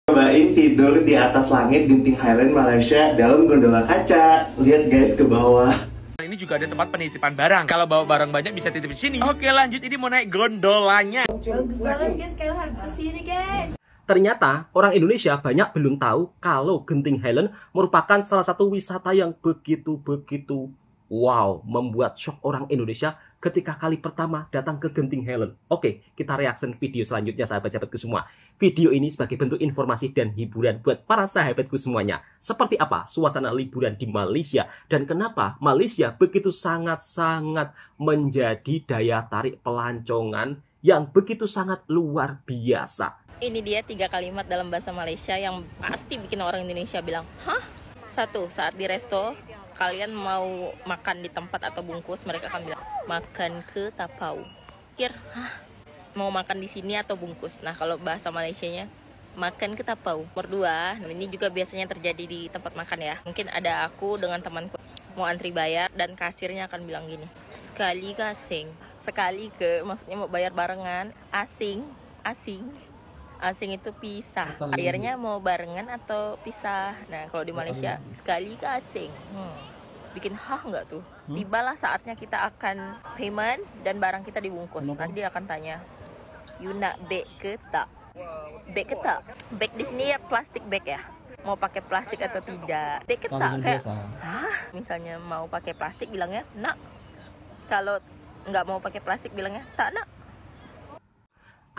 Cobain tidur di atas langit Genting Highland Malaysia dalam gondola kaca. Lihat guys ke bawah. Ini juga ada tempat penitipan barang. Kalau bawa barang banyak bisa titip di sini. Oke, lanjut, ini mau naik gondolanya. Bagus banget guys, kalian harus kesini guys. Ternyata orang Indonesia banyak belum tahu kalau Genting Highland merupakan salah satu wisata yang begitu wow, membuat shock orang Indonesia ketika kali pertama datang ke Genting Highland. Oke, kita reaction video selanjutnya sahabat-sahabatku semua. Video ini sebagai bentuk informasi dan hiburan buat para sahabatku semuanya. Seperti apa suasana liburan di Malaysia dan kenapa Malaysia begitu sangat-sangat menjadi daya tarik pelancongan yang begitu sangat luar biasa. Ini dia 3 kalimat dalam bahasa Malaysia yang pasti bikin orang Indonesia bilang, hah? 1, saat di resto, kalian mau makan di tempat atau bungkus, mereka akan bilang, makan ke tapau. Kir, hah? Mau makan di sini atau bungkus? Nah, kalau bahasa Malaysianya, makan ke tapau. Nomor 2, ini juga biasanya terjadi di tempat makan ya. Mungkin ada aku dengan temanku mau antri bayar dan kasirnya akan bilang gini, sekali ke asing. Sekali ke, maksudnya mau bayar barengan, asing. Asing itu pisah. Akhirnya mau barengan atau pisah. Nah, kalau di Malaysia sekali ke asing. Bikin hah nggak tuh? Tibalah saatnya kita akan payment dan barang kita dibungkus. Nanti dia akan tanya, you nak beg ke tak? Beg ke tak? Beg di sini ya plastik bag ya. Mau pakai plastik atau tidak? Beg ke tak? Kayak, hah? Misalnya mau pakai plastik bilangnya nak. Kalau nggak mau pakai plastik bilangnya tak nak.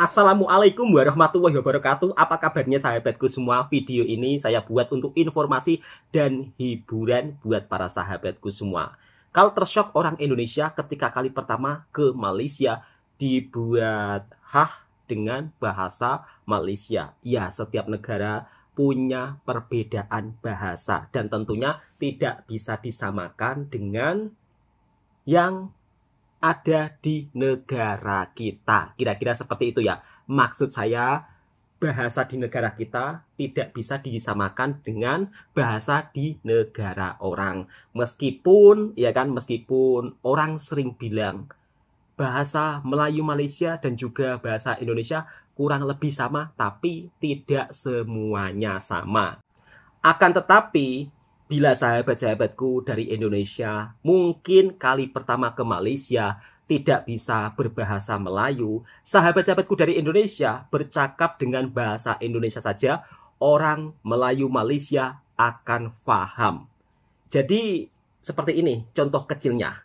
Assalamualaikum warahmatullahi wabarakatuh. Apa kabarnya sahabatku semua? Video ini saya buat untuk informasi dan hiburan buat para sahabatku semua. Kalau tersyok orang Indonesia ketika kali pertama ke Malaysia dibuat dengan bahasa Malaysia. Ya, setiap negara punya perbedaan bahasa dan tentunya tidak bisa disamakan dengan yang ada di negara kita. Kira-kira seperti itu ya. Maksud saya, bahasa di negara kita tidak bisa disamakan dengan bahasa di negara orang. Meskipun orang sering bilang bahasa Melayu Malaysia dan juga bahasa Indonesia kurang lebih sama, tapi tidak semuanya sama. Akan tetapi bila sahabat-sahabatku dari Indonesia mungkin kali pertama ke Malaysia tidak bisa berbahasa Melayu, sahabat-sahabatku dari Indonesia bercakap dengan bahasa Indonesia saja, orang Melayu Malaysia akan paham. Jadi seperti ini contoh kecilnya.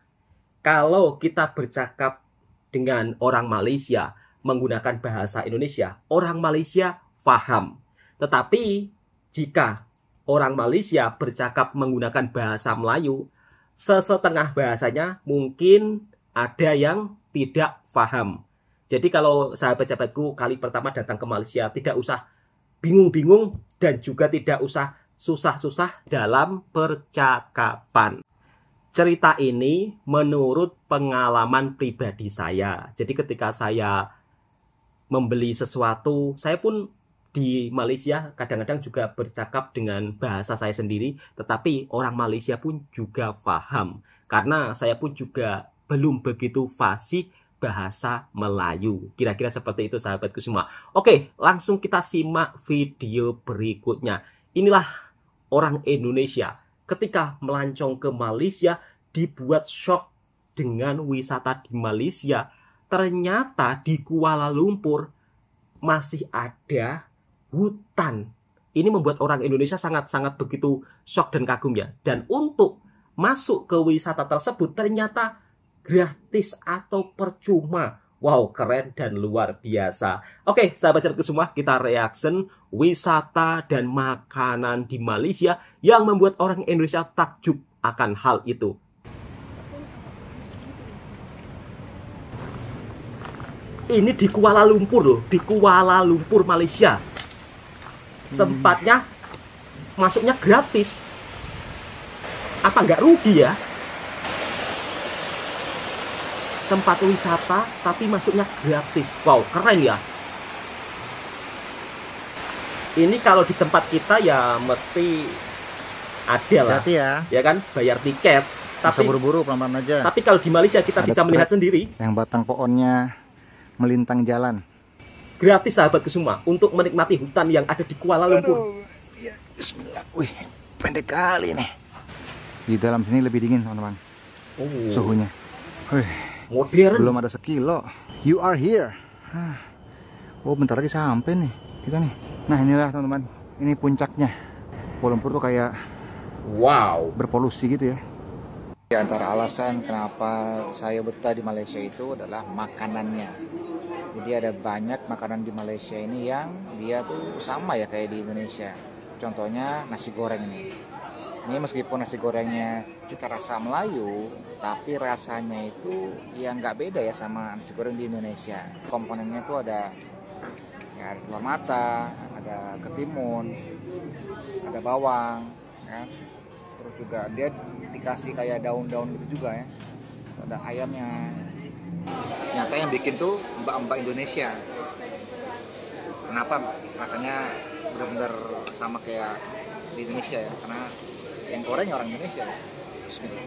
Kalau kita bercakap dengan orang Malaysia menggunakan bahasa Indonesia, orang Malaysia paham. Tetapi jika orang Malaysia bercakap menggunakan bahasa Melayu, sesetengah bahasanya mungkin ada yang tidak paham. Jadi kalau sahabat-sahabatku kali pertama datang ke Malaysia, tidak usah bingung-bingung dan juga tidak usah susah-susah dalam percakapan. Cerita ini menurut pengalaman pribadi saya. Jadi ketika saya membeli sesuatu, saya pun di Malaysia kadang-kadang juga bercakap dengan bahasa saya sendiri, tetapi orang Malaysia pun juga paham. Karena saya pun juga belum begitu fasih bahasa Melayu. Kira-kira seperti itu sahabatku semua. Oke, langsung kita simak video berikutnya. Inilah orang Indonesia ketika melancong ke Malaysia dibuat shock dengan wisata di Malaysia. Ternyata di Kuala Lumpur masih ada hutan. Ini membuat orang Indonesia sangat-sangat begitu shock dan kagum ya. Dan untuk masuk ke wisata tersebut ternyata gratis atau percuma. Wow, keren dan luar biasa. Oke, sahabat-sahabatku semua, kita reaction wisata dan makanan di Malaysia yang membuat orang Indonesia takjub akan hal itu. Ini di Kuala Lumpur loh, di Kuala Lumpur, Malaysia. Tempatnya masuknya gratis. Apa nggak rugi ya? Tempat wisata tapi masuknya gratis. Wow, keren ya. Ini kalau di tempat kita ya mesti ada lah. Hati ya. Ya kan, bayar tiket. Tapi buru-buru pelan-pelan aja. Tapi kalau di Malaysia kita bisa melihat sendiri. Yang batang pohonnya melintang jalan. gratis sahabatku semua untuk menikmati hutan yang ada di Kuala Lumpur. Ya, bismillah. Wih, pendek kali nih. Di dalam sini lebih dingin, teman-teman. Oh, Suhunya. Wih, modern. belum ada sekilo. You are here. Oh, bentar lagi sampai nih kita nih. Nah, inilah teman-teman. Ini puncaknya. Kuala Lumpur tuh kayak Wow. berpolusi gitu ya. Di antara alasan kenapa saya betah di Malaysia itu adalah makanannya. Jadi ada banyak makanan di Malaysia ini yang dia tuh sama ya kayak di Indonesia. Contohnya nasi goreng nih. Ini meskipun nasi gorengnya cita rasa Melayu, tapi rasanya itu ya nggak beda ya sama nasi goreng di Indonesia. Komponennya tuh ada ya ada telur mata, ada ketimun, ada bawang, kan. Terus juga dia dikasih kayak daun-daun gitu juga ya. Ada ayamnya. Nyata yang bikin tuh mbak-mbak Indonesia. Kenapa rasanya benar-benar sama kayak di Indonesia ya? Karena yang goreng orang Indonesia. Bismillah.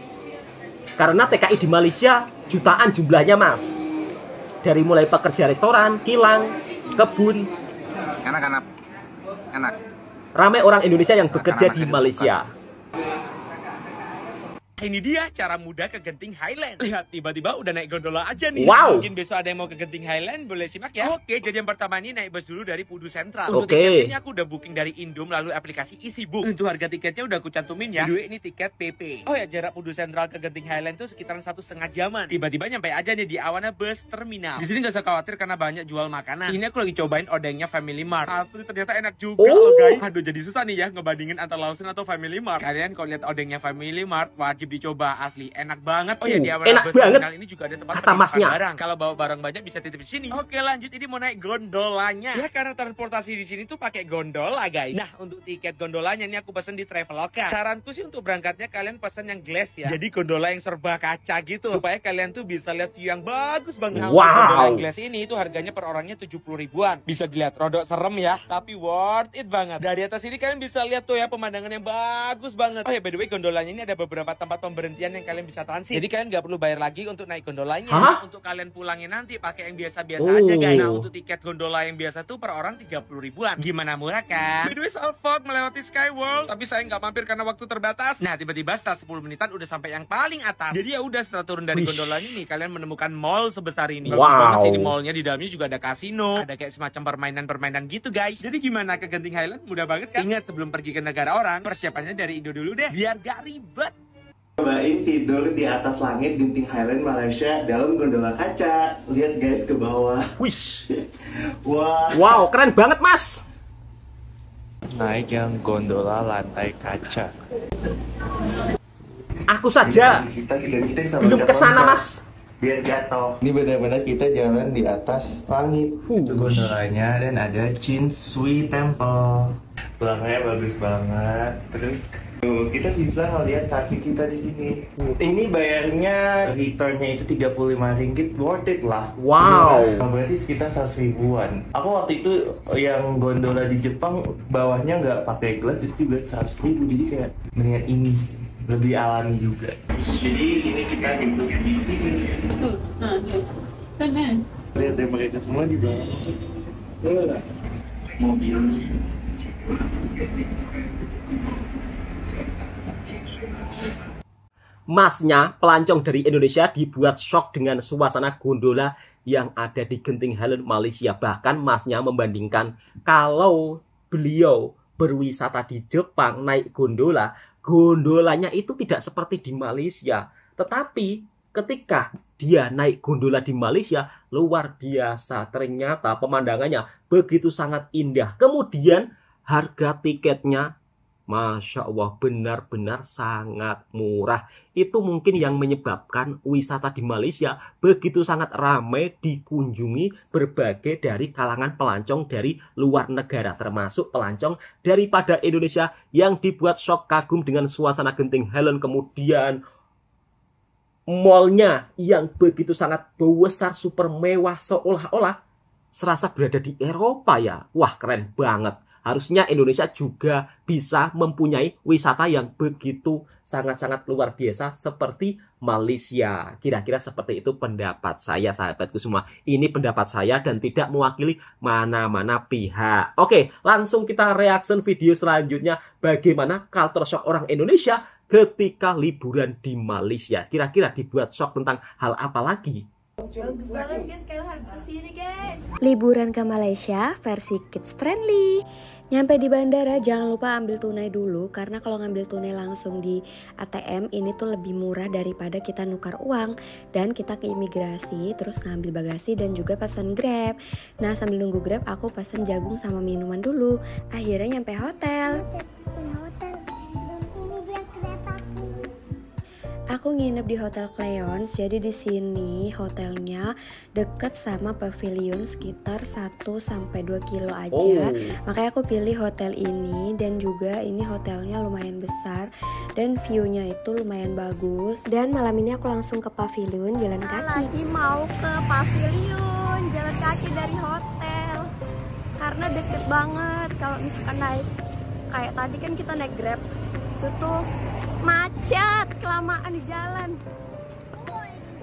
Karena TKI di Malaysia jutaan jumlahnya, Mas. Dari mulai pekerja restoran, kilang, kebun, Enak. ramai orang Indonesia yang bekerja Karena di masih Malaysia. Ini dia cara mudah ke Genting Highland. Lihat, tiba-tiba udah naik gondola aja nih. Wow. Mungkin besok ada yang mau ke Genting Highland, boleh simak ya. Oke, jadi yang pertama ini naik bus dulu dari Pudu Sentral. Untuk Oke. tiket ini aku udah booking dari Indom melalui aplikasi EasyBook. Untuk harga tiketnya udah aku cantumin ya. Dua ini tiket PP. Oh ya, jarak Pudu Sentral ke Genting Highland tuh sekitaran 1,5 jaman. Tiba-tiba nyampe aja nih di Awana Bus Terminal. Di sini gak usah khawatir karena banyak jual makanan. Ini aku lagi cobain odengnya Family Mart. Asli ternyata enak juga loh guys. Aduh, jadi susah nih ya ngebandingin antara Lawson atau Family Mart. Kalian kalau lihat odengnya Family Mart wajib dicoba, asli enak banget. Oh ya, di Awana enak Bus banget. Terminal ini juga ada tempat Kata penitipan masnya. barang. Kalau bawa barang banyak bisa titip di sini. Oke, lanjut, ini mau naik gondolanya. Ya karena transportasi di sini tuh pakai gondola, guys. Nah, untuk tiket gondolanya ini aku pesen di Traveloka. Saranku sih untuk berangkatnya kalian pesen yang glass ya. Jadi gondola yang serba kaca gitu supaya kalian tuh bisa lihat view yang bagus banget. Nah, Wow. untuk gondola yang glass ini itu harganya per orangnya 70 ribuan. Bisa dilihat rodok serem ya, tapi worth it banget. Dari atas ini kalian bisa lihat tuh ya pemandangan yang bagus banget. Oh ya, by the way, gondolanya ini ada beberapa tempat pemberhentian yang kalian bisa transit. Jadi kalian nggak perlu bayar lagi untuk naik gondolanya. Hah? Untuk kalian pulangin nanti pakai yang biasa-biasa aja guys. Nah, untuk tiket gondola yang biasa tuh per orang 30 ribuan. Gimana, murah kan? By the way, Salford melewati Skyworld, tapi saya nggak mampir karena waktu terbatas. Nah, tiba-tiba setelah 10 menitan udah sampai yang paling atas. Jadi ya udah, setelah turun dari gondolanya nih kalian menemukan mall sebesar ini. Bagus Wow. banget sih di mallnya, di dalamnya juga ada kasino, ada kayak semacam permainan-permainan gitu guys. Jadi gimana ke Genting Highland? Mudah banget kan? Ingat, sebelum pergi ke negara orang, persiapannya dari Indo dulu deh, biar gak ribet. Cobain tidur di atas langit Genting Highland Malaysia dalam gondola kaca. Lihat guys ke bawah. Wish. Wah. Wow, keren banget, Mas. Naik yang gondola lantai kaca. Aku saja Kita bisa belum ke sana, loncat-loncat. Mas. Biar jatuh. Ini benar-benar kita jalan di atas langit. Itu gondolanya dan ada Chin Sui Temple. Belakangnya bagus banget. Terus tuh, kita bisa ngeliat kaki kita di sini. Ini bayarnya returnnya itu 35 ringgit, worth it lah. Wow. Iya, berarti sekitar 100 ribuan. Aku waktu itu yang gondola di Jepang bawahnya nggak pakai gelas itu juga 100 ribu. Jadi kayak mendingan ini lebih alami juga. Jadi ini kita duduk di sini. Lihat deh mereka semua di bawah. Mobil. Masnya, pelancong dari Indonesia, dibuat shock dengan suasana gondola yang ada di Genting Highland Malaysia. Bahkan masnya membandingkan kalau beliau berwisata di Jepang naik gondola, gondolanya itu tidak seperti di Malaysia. Tetapi ketika dia naik gondola di Malaysia, luar biasa. Ternyata pemandangannya begitu sangat indah. Kemudian harga tiketnya, Masya Allah, benar-benar sangat murah. Itu mungkin yang menyebabkan wisata di Malaysia begitu sangat ramai dikunjungi berbagai dari kalangan pelancong dari luar negara, termasuk pelancong daripada Indonesia yang dibuat shock kagum dengan suasana Genting Highland. Kemudian mallnya yang begitu sangat besar, super mewah, seolah-olah serasa berada di Eropa ya. Wah, keren banget. Harusnya Indonesia juga bisa mempunyai wisata yang begitu sangat-sangat luar biasa seperti Malaysia. Kira-kira seperti itu pendapat saya, sahabatku semua. Ini pendapat saya dan tidak mewakili mana-mana pihak. Oke, langsung kita reaction video selanjutnya. Bagaimana culture shock orang Indonesia ketika liburan di Malaysia? Kira-kira dibuat shock tentang hal apa lagi? Bagus banget guys, kalian harus kesini guys. Liburan ke Malaysia versi kids friendly. Nyampe di bandara jangan lupa ambil tunai dulu, karena kalau ngambil tunai langsung di ATM ini tuh lebih murah daripada kita nukar uang. Dan kita ke imigrasi terus ngambil bagasi dan juga pesan Grab. Nah sambil nunggu Grab aku pesan jagung sama minuman dulu. Akhirnya nyampe hotel. Aku nginep di Hotel Cleons, jadi di sini hotelnya deket sama pavilion sekitar 1-2 kilo aja. Makanya aku pilih hotel ini, dan juga ini hotelnya lumayan besar dan view-nya itu lumayan bagus. Dan malam ini aku langsung ke pavilion jalan kaki. Lagi mau ke pavilion jalan kaki dari hotel karena deket banget. Kalau misalkan naik kayak tadi kan kita naik Grab itu tuh macet, kelamaan di jalan.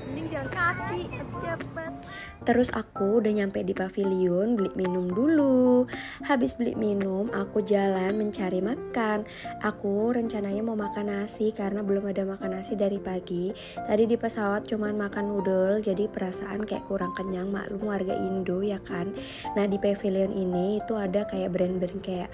Mending jalan kaki, cepet. Terus aku udah nyampe di pavilion, beli minum dulu. Habis beli minum, aku jalan mencari makan. Aku rencananya mau makan nasi karena belum ada makan nasi dari pagi. Tadi di pesawat cuman makan noodle, jadi perasaan kayak kurang kenyang. Maklum warga Indo ya kan. Nah di pavilion ini itu ada kayak brand-brand kayak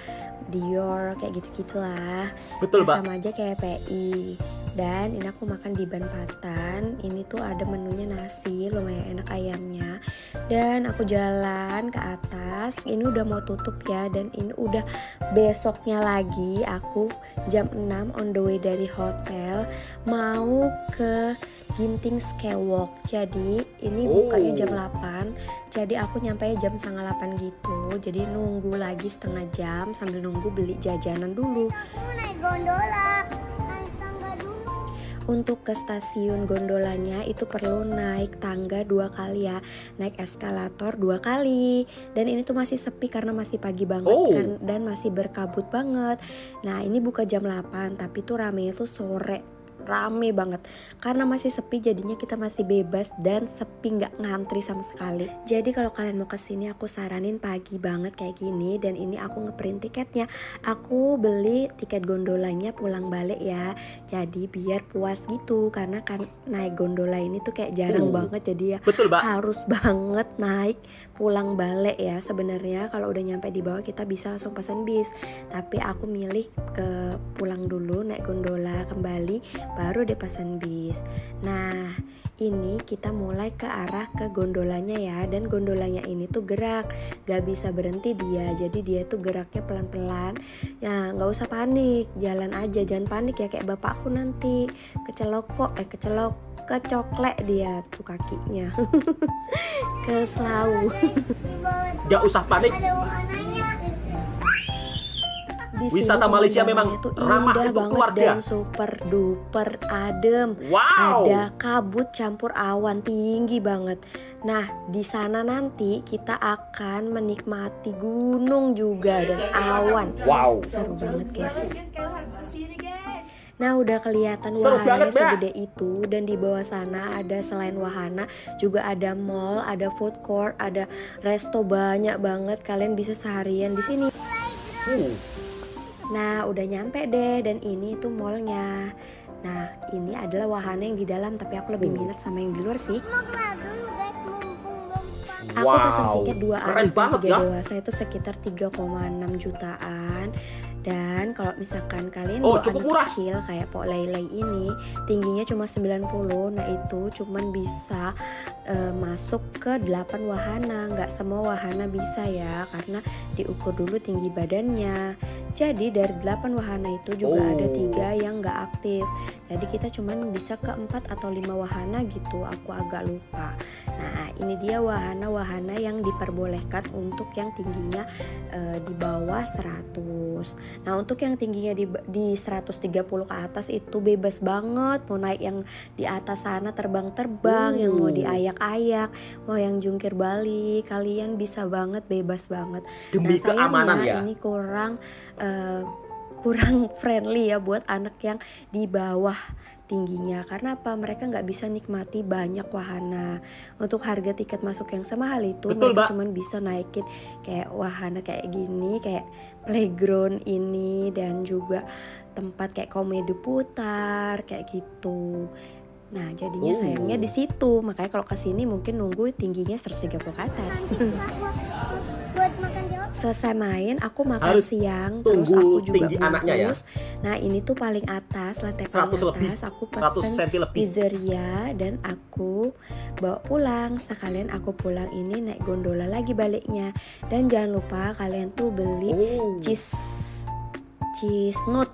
Dior, kayak gitu-gitulah. Betul, Pak. Sama aja kayak PI. Dan ini aku makan di Ban Patan. Ini tuh ada menunya nasi, lumayan enak ayamnya. Dan aku jalan ke atas. Ini udah mau tutup ya. Dan ini udah besoknya lagi. Aku jam 6 on the way dari hotel mau ke Ginting Skywalk. Jadi ini bukanya jam 8. Jadi aku nyampe jam 7:30 gitu. Jadi nunggu lagi setengah jam sambil nunggu beli jajanan dulu. Aku naik gondola, naik tangga dulu. Untuk ke stasiun gondolanya itu perlu naik tangga 2 kali ya, naik eskalator 2 kali. Dan ini tuh masih sepi karena masih pagi banget kan, dan masih berkabut banget. Nah ini buka jam 8 tapi tuh ramenya tuh sore. Rame banget karena masih sepi, jadinya kita masih bebas dan sepi, nggak ngantri sama sekali. Jadi kalau kalian mau kesini aku saranin pagi banget kayak gini. Dan ini aku ngeprint tiketnya, aku beli tiket gondolanya pulang balik ya, jadi biar puas gitu. Karena kan naik gondola ini tuh kayak jarang banget, jadi ya betul, Mbak. harus banget naik pulang balik ya. Sebenarnya kalau udah nyampe di bawah kita bisa langsung pesan bis, tapi aku milih ke pulang dulu, naik gondola kembali baru deh pesan bis. Nah ini kita mulai ke arah ke gondolanya ya. Dan gondolanya ini tuh gerak, gak bisa berhenti dia. Jadi dia tuh geraknya pelan-pelan. Ya gak usah panik, jalan aja, jangan panik ya kayak bapakku nanti kecoklet dia tuh kakinya ke selau. Gak usah panik. Di Wisata sini Malaysia memang pemandangannya tuh ramah indah untuk banget keluarga. dan super duper adem. Ada kabut campur awan tinggi banget. Nah di sana nanti kita akan menikmati gunung juga dan awan. Seru banget guys. Kalian harus kesini guys. Nah udah kelihatan Seru wahana banget, Mbak. segede itu. Dan di bawah sana ada selain wahana juga ada mall, ada food court, ada resto, banyak banget. Kalian bisa seharian di sini. Nah udah nyampe deh, dan ini tuh mallnya. Nah ini adalah wahana yang di dalam, tapi aku lebih minat sama yang di luar sih. Aku pesan tiket 2 anak dan 3 dewasa itu sekitar 3,6 jutaan. Dan kalau misalkan kalian bawa anak kecil kayak Pok Lei ini, tingginya cuma 90. Nah itu cuman bisa masuk ke 8 wahana. Nggak semua wahana bisa ya, karena diukur dulu tinggi badannya. Jadi dari 8 wahana itu juga ada 3 yang nggak aktif. Jadi kita cuman bisa ke 4 atau 5 wahana gitu, aku agak lupa. Nah ini dia wahana-wahana yang diperbolehkan untuk yang tingginya di bawah 100. Nah untuk yang tingginya di 130 ke atas itu bebas banget. Mau naik yang di atas sana terbang-terbang, yang mau diayak-ayak, mau yang jungkir balik, kalian bisa banget, bebas banget. Demi keamanan ya. Ini kurang friendly ya buat anak yang di bawah tingginya. Karena apa? Mereka nggak bisa nikmati banyak wahana. Untuk harga tiket masuk yang sama hal itu, betul, mereka cuman bisa naikin kayak wahana kayak gini, kayak playground ini, dan juga tempat kayak komedi putar kayak gitu. Nah jadinya sayangnya di situ. Makanya kalau kesini mungkin nunggu tingginya 130 ke atas. Selesai main aku makan Harus siang, terus aku juga tinggi anaknya ya. Nah ini tuh paling atas, lantai paling 100 lebih, atas. Aku 100 cm pesen lebih. pizzeria dan aku bawa pulang. Sekalian aku pulang ini naik gondola lagi baliknya. Dan jangan lupa kalian tuh beli cheese nut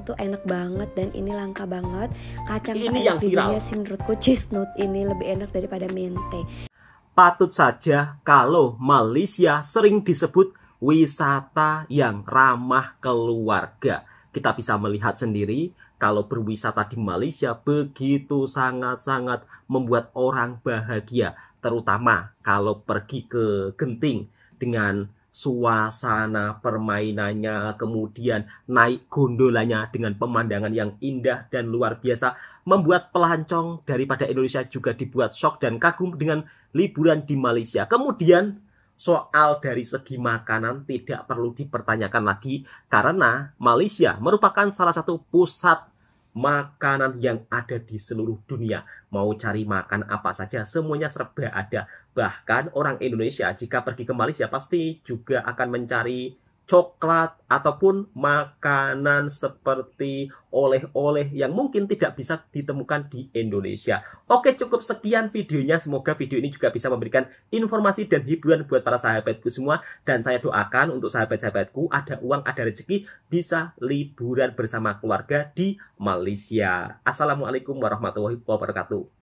tuh enak banget dan ini langka banget. Kacang Ini yang di viral. dunia sih menurutku cheese nut ini lebih enak daripada mente. Patut saja kalau Malaysia sering disebut wisata yang ramah keluarga. Kita bisa melihat sendiri kalau berwisata di Malaysia begitu sangat-sangat membuat orang bahagia. Terutama kalau pergi ke Genting dengan suasana permainannya, kemudian naik gondolanya dengan pemandangan yang indah dan luar biasa, membuat pelancong daripada Indonesia juga dibuat syok dan kagum dengan liburan di Malaysia. Kemudian soal dari segi makanan tidak perlu dipertanyakan lagi, karena Malaysia merupakan salah satu pusat makanan yang ada di seluruh dunia. Mau cari makan apa saja semuanya serba ada. Bahkan orang Indonesia jika pergi ke Malaysia pasti juga akan mencari coklat ataupun makanan seperti oleh-oleh yang mungkin tidak bisa ditemukan di Indonesia. Oke, cukup sekian videonya. Semoga video ini juga bisa memberikan informasi dan hiburan buat para sahabatku semua. Dan saya doakan untuk sahabat-sahabatku ada uang, ada rezeki, bisa liburan bersama keluarga di Malaysia. Assalamualaikum warahmatullahi wabarakatuh.